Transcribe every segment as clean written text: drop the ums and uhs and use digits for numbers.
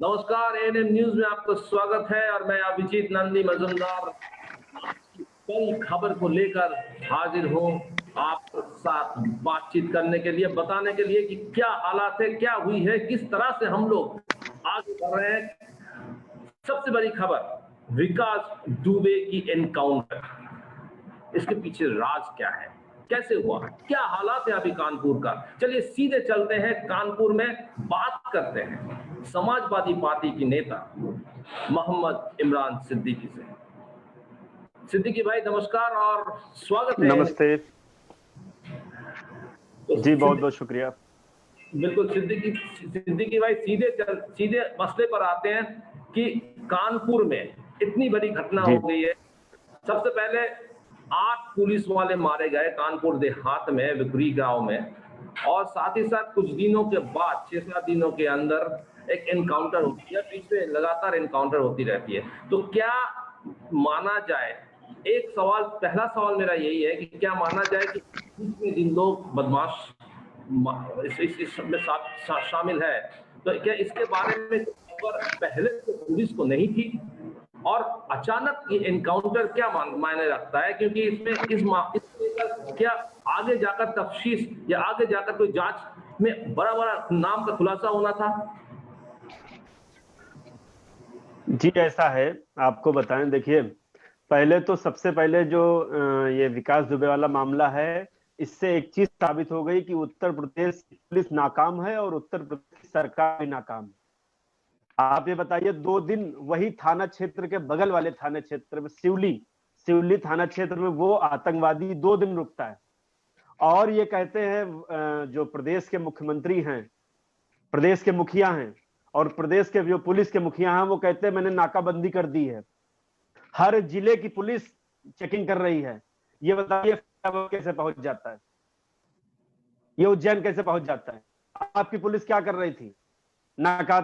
नमस्कार, ANN news में आपका स्वागत है और मैं अभिजीत नंदी मजूमदार कल खबर को लेकर हाजिर हूँ आपके साथ बातचीत करने के लिए, बताने के लिए कि क्या हालात है, क्या हुई है, किस तरह से हम लोग आगे बढ़ रहे हैं। सबसे बड़ी खबर, विकास दुबे की एनकाउंटर, इसके पीछे राज क्या है, कैसे हुआ, क्या हालात है अभी कानपुर का। चलिए सीधे चलते हैं कानपुर में, बात करते हैं समाजवादी पार्टी की नेता मोहम्मद इमरान सिद्दीकी से। सिद्दीकी भाई नमस्कार और स्वागत है। नमस्ते तो जी, बहुत बहुत शुक्रिया। बिल्कुल सिद्दीकी भाई, सीधे मसले पर आते हैं कि कानपुर में इतनी बड़ी घटना हो गई है। सबसे पहले 8 पुलिस वाले मारे गए कानपुर देहात में, विकुरी गांव में, और साथ ही साथ कुछ दिनों के बाद 6-7 दिनों के अंदर एक एनकाउंटर होती है, बीच में लगातार एनकाउंटर होती रहती है। तो क्या माना जाए, एक सवाल, पहला सवाल मेरा यही है कि क्या माना जाए कि इसमें जिन लोग बदमाश इसमें शामिल है, तो क्या इसके बारे में खबर पहले से पुलिस को नहीं थी और अचानक ये एनकाउंटर क्या मायने रखता है? क्योंकि इसमें क्या आगे जाकर तफ्तीश या आगे जाकर कोई जांच में बड़ा नाम का खुलासा होना था? जी ऐसा है, आपको बताएं, देखिए पहले तो सबसे पहले जो ये विकास दुबे वाला मामला है, इससे एक चीज साबित हो गई कि उत्तर प्रदेश पुलिस नाकाम है और उत्तर प्रदेश सरकार भी नाकाम है। आप ये बताइए, 2 दिन वही थाना क्षेत्र के बगल वाले थाना क्षेत्र में, सिवली थाना क्षेत्र में वो आतंकवादी 2 दिन रुकता है और ये कहते हैं जो प्रदेश के मुख्यमंत्री हैं, प्रदेश के मुखिया हैं और प्रदेश के जो पुलिस के मुखिया हैं, वो कहते हैं मैंने नाकाबंदी कर दी है, हर जिले की पुलिस चेकिंग कर रही है। ये बताइए कैसे पहुंच जाता है, ये उज्जैन कैसे पहुंच जाता है? आपकी पुलिस क्या कर रही थी? नाका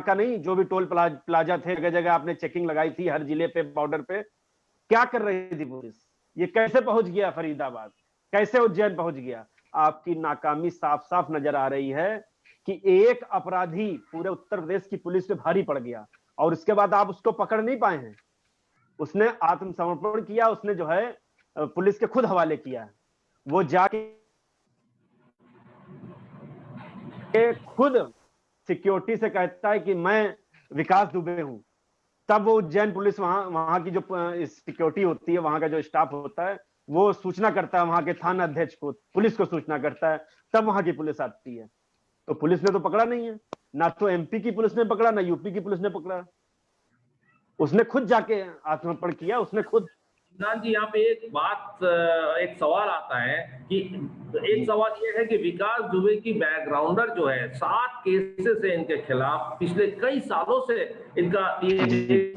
नहीं, जो भी टोल प्लाजा थे, जगह जगह आपने चेकिंग लगाई थी, हर जिले पे, बॉर्डर पे क्या कर रही थी पुलिस? ये कैसे पहुंच गया फरीदाबाद, कैसे उज्जैन पहुंच गया? आपकी नाकामी साफ साफ नजर आ रही है कि एक अपराधी पूरे उत्तर प्रदेश की पुलिस पे भारी पड़ गया और इसके बाद आप उसको पकड़ नहीं पाए हैं। उसने आत्मसमर्पण किया, उसने जो है पुलिस के खुद हवाले किया है, वो जाके खुद सिक्योरिटी से कहता है कि मैं विकास दुबे हूं। तब वो उज्जैन पुलिस, वहां की जो सिक्योरिटी होती है, वहां का जो स्टाफ होता है, वो सूचना करता है वहां के थाना अध्यक्ष को, पुलिस को सूचना करता है, तब वहां की पुलिस आती है। तो पुलिस ने तो पकड़ा नहीं है, ना तो एमपी की पुलिस ने पकड़ा, ना यूपी की पुलिस ने पकड़ा। उसने खुद जाके आत्मसमर्पण किया, उसने खुद। इमरान जी, यहाँ पे एक सवाल आता है कि एक सवाल ये है कि विकास दुबे की बैकग्राउंडर जो है, 7 केसेस है इनके खिलाफ, पिछले कई सालों से इनका ये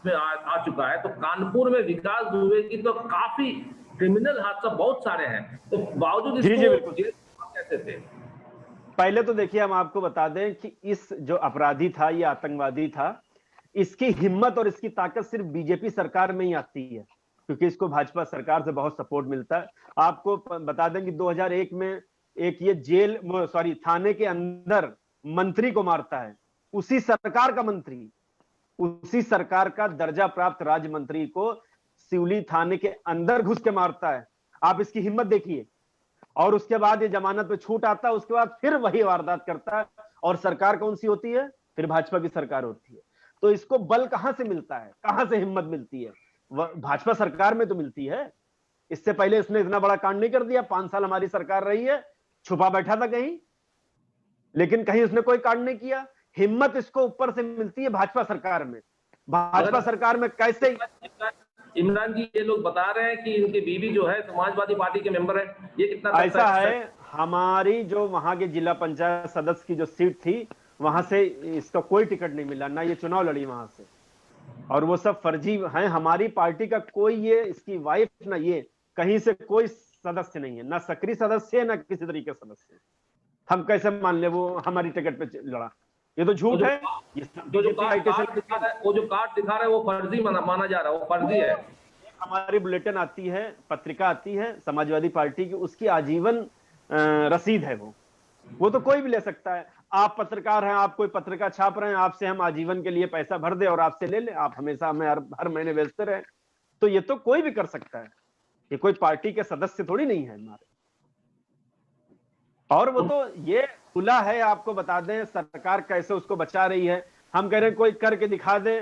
आ चुका है। तो कानपुर में विकास दुबे की तो काफी क्रिमिनल हादसा बहुत सारे हैं, तो बावजूद इसको कैसे थे? पहले तो देखिए, हम आपको बता दें कि इस जो अपराधी था, ये आतंकवादी था, इसकी हिम्मत और इसकी ताकत सिर्फ बीजेपी सरकार में ही आती है, क्योंकि इसको भाजपा सरकार से बहुत सपोर्ट मिलता है। आपको बता दें कि 2001 में एक ये थाने के अंदर मंत्री को मारता है, उसी सरकार का मंत्री, उसी सरकार का दर्जा प्राप्त राज्य मंत्री को सिवली थाने के अंदर घुस के मारता है। आप इसकी हिम्मत देखिए। और उसके बाद ये जमानत पे छूट आता है, उसके बाद फिर वही वारदात करता है। और सरकार कौन सी होती है? फिर भाजपा की सरकार होती है। तो इसको बल कहां से मिलता है, कहां से हिम्मत मिलती है? भाजपा सरकार में तो मिलती है। इससे पहले इसने इतना बड़ा कांड नहीं कर दिया। 5 साल हमारी सरकार रही है, छुपा बैठा था कहीं, लेकिन कहीं उसने कोई कांड नहीं किया। हिम्मत इसको ऊपर से मिलती है भाजपा सरकार में। भाजपा सरकार में कैसे? इमरान जी, ये लोग बता रहे हैं कि इनकी बीवी जो है समाजवादी पार्टी के मेंबर है, ये कितना ऐसा है? हमारी जो वहां के जिला पंचायत सदस्य की जो सीट थी, वहां से इसका कोई टिकट नहीं मिला, ना ये चुनाव लड़ी वहां से, और वो सब फर्जी हैं। हमारी पार्टी का कोई, ये इसकी वाइफ ना, ये कहीं से कोई सदस्य नहीं है, ना सक्रिय सदस्य है, ना किसी तरीके सदस्य। हम कैसे मान ले वो हमारी टिकट पे लड़ा? ये तो झूठ है। वो जो कार्ड दिखा रहा है वो फर्जी माना जा रहा है, वो फर्जी है। हमारी बुलेटिन आती है, पत्रिका आती है समाजवादी पार्टी की, उसकी आजीवन रसीद है वो, वो तो कोई भी ले सकता है। आप पत्रकार हैं, आप कोई पत्रिका छाप रहे हैं, आपसे हम आजीवन के लिए पैसा भर दे और आपसे ले लें, आप हमेशा हमें हर महीने भेजते रहे, तो ये तो कोई भी कर सकता है। ये कोई पार्टी के सदस्य थोड़ी नहीं है हमारे। और वो तो ये खुला है, आपको बता दें सरकार कैसे उसको बचा रही है। हम कह रहे हैं कोई करके दिखा दे,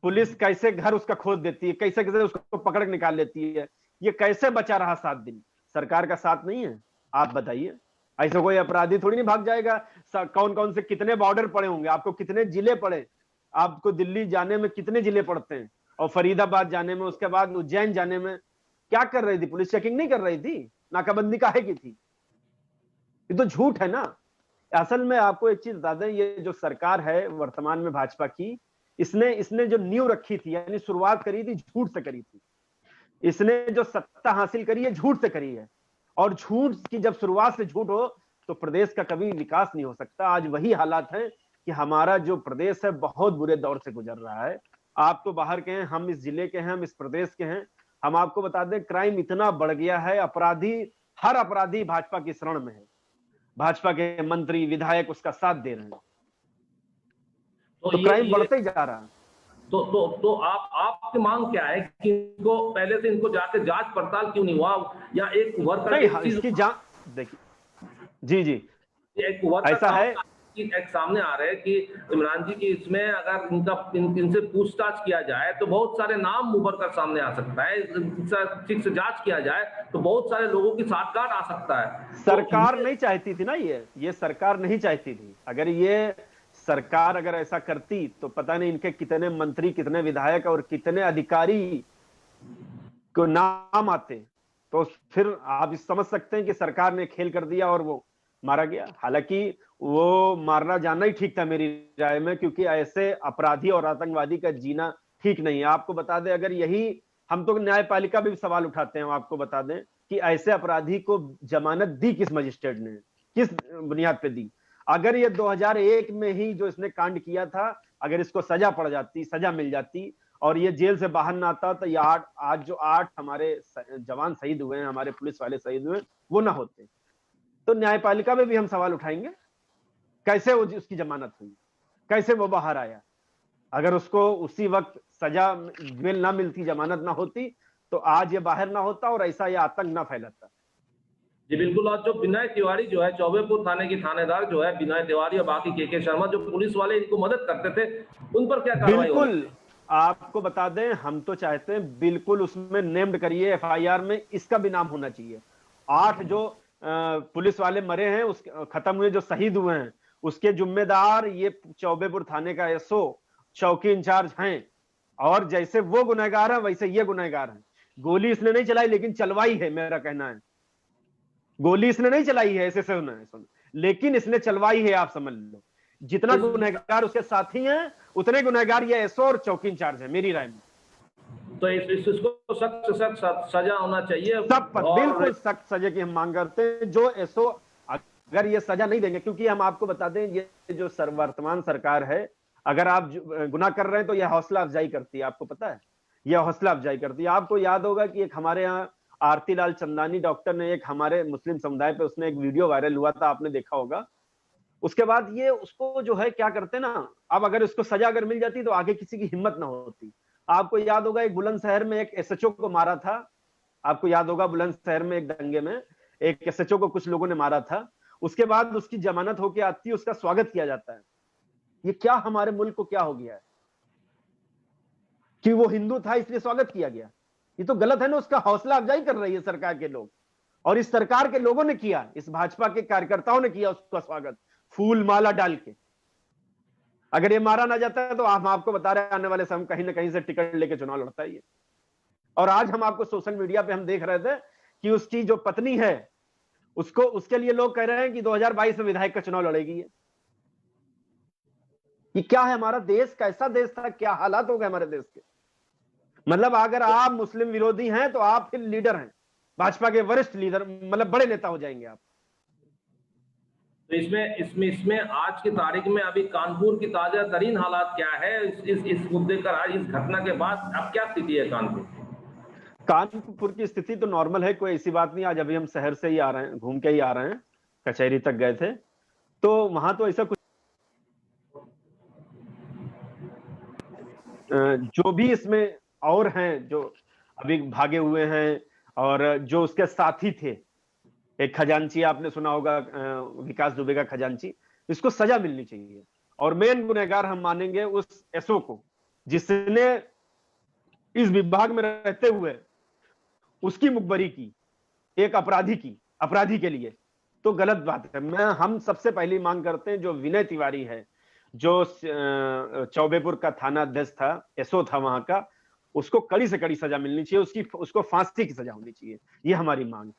पुलिस कैसे घर उसका खोद देती है, कैसे कैसे उसको पकड़ निकाल लेती है। ये कैसे बचा रहा 7 दिन? सरकार का साथ नहीं है? आप बताइए। ऐसे कोई अपराधी थोड़ी नहीं भाग जाएगा। कौन कौन से कितने बॉर्डर पड़े होंगे, आपको कितने जिले पड़े, आपको दिल्ली जाने में कितने जिले पड़ते हैं, और फरीदाबाद जाने में, उसके बाद उज्जैन जाने में क्या कर रही थी पुलिस? चेकिंग नहीं कर रही थी? नाकाबंदी काहे की थी? ये तो झूठ है ना। असल में आपको एक चीज बता दें, ये जो सरकार है वर्तमान में भाजपा की, इसने जो नींव रखी थी, यानी शुरुआत करी थी, झूठ से करी थी। इसने जो सत्ता हासिल करी है झूठ से करी है, और झूठ की जब शुरुआत से झूठ हो तो प्रदेश का कभी विकास नहीं हो सकता। आज वही हालात है कि हमारा जो प्रदेश है बहुत बुरे दौर से गुजर रहा है। आप तो बाहर के हैं, हम इस जिले के हैं, हम इस प्रदेश के हैं। हम आपको बता दें क्राइम इतना बढ़ गया है, हर अपराधी भाजपा की शरण में है। भाजपा के मंत्री विधायक उसका साथ दे रहे हैं, तो क्राइम बढ़ते ही जा रहा है। तो आपकी मांग क्या है कि इनको पहले से इनको जाके जांच पड़ताल क्यों नहीं हुआ, या एक वर्कर नहीं, इसकी जांच देखिए। जी जी, एक वर्कर ऐसा है, एक सामने आ रहे हैं कि इमरान जी की इसमें अगर इनसे पूछताछ किया जाए तो बहुत सारे नाम उभर कर सामने आ सकता है। ठीक से जांच किया जाए तो बहुत सारे लोगों की साठगांठ आ सकता है। सरकार नहीं चाहती थी ना, ये सरकार नहीं चाहती थी। अगर ये सरकार अगर ऐसा करती तो पता नहीं इनके कितने मंत्री, कितने विधायक और कितने अधिकारी को नाम आते। तो फिर आप इस समझ सकते हैं कि सरकार ने खेल कर दिया और वो मारा गया। हालांकि वो मारना जाना ही ठीक था मेरी राय में, क्योंकि ऐसे अपराधी और आतंकवादी का जीना ठीक नहीं है। आपको बता दें, अगर यही हम तो न्यायपालिका भी सवाल उठाते हैं, आपको बता दें कि ऐसे अपराधी को जमानत दी किस मजिस्ट्रेट ने, किस बुनियाद पे दी? अगर ये 2001 में ही जो इसने कांड किया था, अगर इसको सजा पड़ जाती, सजा मिल जाती और ये जेल से बाहर ना आता, तो ये आज जो 8 हमारे जवान शहीद हुए हैं, हमारे पुलिस वाले शहीद हुए, वो ना होते। तो न्यायपालिका में भी हम सवाल उठाएंगे, कैसे उसकी जमानत हुई, कैसे वो बाहर आया? अगर उसको उसी वक्त सजा ना मिलती, जमानत ना होती, तो आज ये बाहर ना होता और ऐसा ये आतंक ना फैलाता। जी बिल्कुल। और जो विनय तिवारी जो है, चौबेपुर थाने की थानेदार जो है विनय तिवारी और बाकी के शर्मा, जो पुलिस वाले इनको मदद करते थे, उन पर क्या कार्रवाई होगी? बिल्कुल, आपको बता दें, हम तो चाहते हैं बिल्कुल उसमें नेम्ड करिए, एफआईआर में इसका भी नाम होना चाहिए। 8 जो पुलिस वाले मरे हैं, उस खत्म हुए, जो शहीद हुए हैं, उसके जिम्मेदार ये चौबेपुर थाने का एसओ, चौकी इंचार्ज हैं। और जैसे वो गुनहगार है वैसे ये गुनहगार है। गोली इसने नहीं चलाई, लेकिन चलवाई है, मेरा कहना है। गोली इसने नहीं चलाई है, ऐसे सुना, लेकिन इसने चलवाई है, आप समझ लो। जितना गुनहगार उसके साथी हैं, उतने गुनहगार ये एसओ और चौकी इंचार्ज है, मेरी राय में। तो इसको सख्त से सख्त सजा होना चाहिए। सब बिल्कुल सख्त सजा की हम मांग करते हैं। जो एसओ अगर ये सजा नहीं देंगे, क्योंकि हम आपको बता दें, ये जो वर्तमान सरकार है, अगर आप गुनाह कर रहे हैं तो यह हौसला अफजाई करती है, आपको पता है, यह हौसला अफजाई करती है। आपको याद होगा कि एक हमारे यहाँ आरती लाल चंदानी डॉक्टर ने, एक हमारे मुस्लिम समुदाय पे उसने एक वीडियो वायरल हुआ था, आपने देखा होगा। उसके बाद ये उसको जो है क्या करते ना, अब अगर इसको सजा अगर मिल जाती तो आगे किसी की हिम्मत ना होती। आपको याद होगा एक बुलंदशहर में एक एसएचओ को मारा था, आपको याद होगा बुलंदशहर में एक दंगे में एक एसएचओ को कुछ लोगों ने मारा था। उसके बाद उसकी जमानत होके आती है, उसका स्वागत किया जाता है। ये क्या हमारे मुल्क को क्या हो गया है कि वो हिंदू था इसलिए स्वागत किया गया? ये तो गलत है ना। उसका हौसला अफजाई कर रही है सरकार के लोग, और इस सरकार के लोगों ने किया, इस भाजपा के कार्यकर्ताओं ने किया उसका स्वागत फूल माला डाल के। अगर ये मारा ना जाता है तो हम आपको बता रहे हैं, आने वाले समय कहीं ना कहीं से टिकट लेके चुनाव लड़ता है ये। और आज हम आपको सोशल मीडिया पे हम देख रहे थे कि उसकी जो पत्नी है, उसको, उसके लिए लोग कह रहे हैं कि 2022 में विधायक का चुनाव लड़ेगी ये क्या है? हमारा देश कैसा देश था, क्या हालात हो गए हमारे देश के। मतलब अगर आप मुस्लिम विरोधी हैं तो आप फिर लीडर हैं, भाजपा के वरिष्ठ लीडर, मतलब बड़े नेता हो जाएंगे आप। तो इसमें आज की तारीख में अभी कानपुर की ताजा तरीन हालात क्या है इस मुद्दे का? आज इस घटना के बाद अब क्या स्थिति है कानपुर की स्थिति तो नॉर्मल है, कोई ऐसी बात नहीं। आज अभी हम शहर से ही आ रहे हैं, घूम के ही आ रहे हैं। कचहरी तक गए थे, तो वहां तो ऐसा कुछ जो भी इसमें और हैं जो अभी भागे हुए हैं और जो उसके साथी थे, एक खजांची आपने सुना होगा, विकास दुबे का खजांची, इसको सजा मिलनी चाहिए। और मेन गुनहगार हम मानेंगे उस एसओ को, जिसने इस विभाग में रहते हुए उसकी मुखबरी की, एक अपराधी के लिए, तो गलत बात है। हम सबसे पहली मांग करते हैं जो विनय तिवारी है, जो चौबेपुर का थाना अध्यक्ष था, एसओ था वहां का, उसको कड़ी से कड़ी सजा मिलनी चाहिए, उसको फांसी की सजा होनी चाहिए, ये हमारी मांग।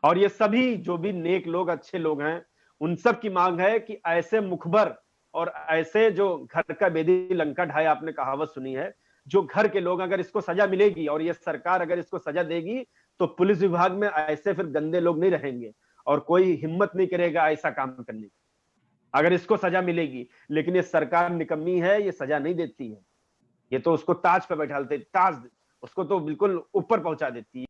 और ये सभी जो भी नेक लोग, अच्छे लोग हैं, उन सब की मांग है कि ऐसे मुखबर और ऐसे जो घर का बेदी लंका ढाए, आपने कहावत सुनी है, जो घर के लोग, अगर इसको सजा मिलेगी और ये सरकार अगर इसको सजा देगी, तो पुलिस विभाग में ऐसे फिर गंदे लोग नहीं रहेंगे और कोई हिम्मत नहीं करेगा ऐसा काम करने की, अगर इसको सजा मिलेगी। लेकिन ये सरकार निकम्मी है, ये सजा नहीं देती है, ये तो उसको ताज पे बैठाते, ताज उसको तो बिल्कुल ऊपर पहुंचा देती है।